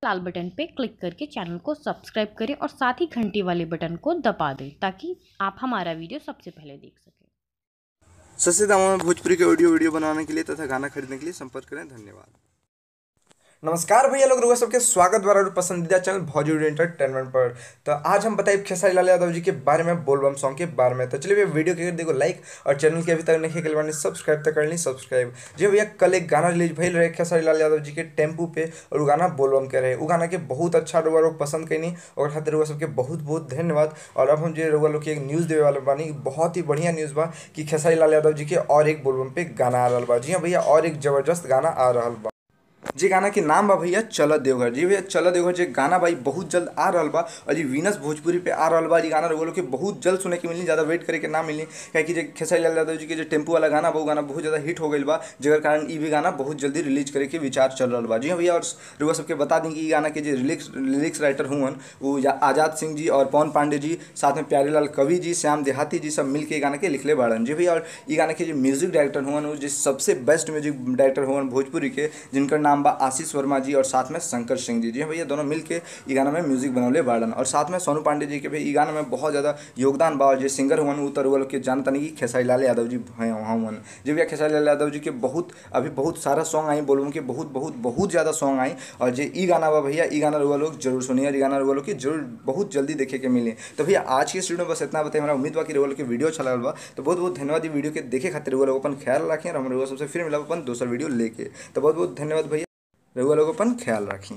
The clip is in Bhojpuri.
लाल बटन पे क्लिक करके चैनल को सब्सक्राइब करें और साथ ही घंटी वाले बटन को दबा दें ताकि आप हमारा वीडियो सबसे पहले देख सकें। सस्ते दामों में भोजपुरी के ऑडियो वीडियो बनाने के लिए तथा गाना खरीदने के लिए संपर्क करें। धन्यवाद। नमस्कार भैया लोग, रुआ सबके स्वागत बार और पसंदीदा चैनल भोजपुरी एंटरटेनमेंट पर। तो आज हम बताइए खेसारी लाल यादव जी के बारे में, बोलबम सॉन्ग के बारे में। तो चलिए भैया वीडियो के देखो लाइक और चैनल के अभी तक नहीं के सब्सक्राइब तक कर ली सब्सक्राइब। जी भैया कल एक गाना रिलीज भइल रहे खेसारी लाल यादव जी के टेम्पू पे और वो गाना बोलबम के रहे। वो गाना के बहुत अच्छा रुआ लोग पसंद कैनी और खातिर रुआ सबके बहुत बहुत धन्यवाद। और अब हम जो रुआ लोग की एक न्यूज़ देवे वाले बानी, बहुत ही बढ़िया न्यूज़ बा कि खेसारी लाल यादव जी के और एक बोलबम पे गाना आ रहा बा। जी हाँ भैया, और एक जबरदस्त गाना आ रहा बा। जी गाना के नाम बा भैया चल देवघर। जी भैया चल देवघर जी गाना भाई बहुत जल्द आ रहा बा और जी वीनस भोजपुरी पे आ रहा बा। जी गाना लोग के बहुत जल्द सुने के मिली, ज़्यादा वेट करे के ना मिली, क्योंकि जो खेसारी लाल यादव जी के जो टेम्पू वाला गाना वो गाना बहुत ज़्यादा हिट हो गई बा, जगह कारण ई भी गाना बहुत जल्दी रिलीज करे के विचार चल रहा बा। जी हाँ भैया, और रुआ सबके बता दें कि गाना के जो लिरिक्स राइटर हुआ वो आज़ाद सिंह जी और पवन पांडे जी, साथ में प्यारेलाल कवि जी, श्याम देहाती जी सब मिल के गाना के लिखले बाड़न। जी भैया, और ये गाना के जो म्यूजिक डायरेक्टर हुआ वो जो सबसे बेस्ट म्यूजिक डायरेक्टर हुआ भोजपुरी के, जिनका नाम बा आशीष वर्मा जी और साथ में शंकर सिंह जी। जी भैया दोनों मिलके ये गाना में म्यूजिक बनौले बाड़न। और साथ में सोनू पांडे जी के भी ये गाना में बहुत ज़्यादा योगदान बा। और जो सिंगर हुआ उतर वालों के जानता नहीं कि खेसारी लाल यादव जी हुआ। जी भैया खेसारी लाल यादव जी के बहुत सारा सॉन्ग आई, बोलूँ कि बहुत ज़्यादा सॉन्ग आई। और जो ई गाना बा भैया, ई गाना रुआ लोग जरूर सुनिए और ये गाना रुआ लोग की जरूर बहुत जल्दी देखे के मिले। तो भैया आज की इस वीडियो में बस इतना बताइए। हमारा उम्मीद बा कि रुआ लोग की वीडियो अच्छा लगल बा। तो बहुत बहुत धन्यवाद ये वीडियो के देखे खातिर। रुआ लोग अपन ख्याल रखें और हमारे सबसे फिर मिला अपन दूसरा वीडियो लेके। तो बहुत बहुत धन्यवाद भैया, रुआ लोग अपन ख्याल रखें।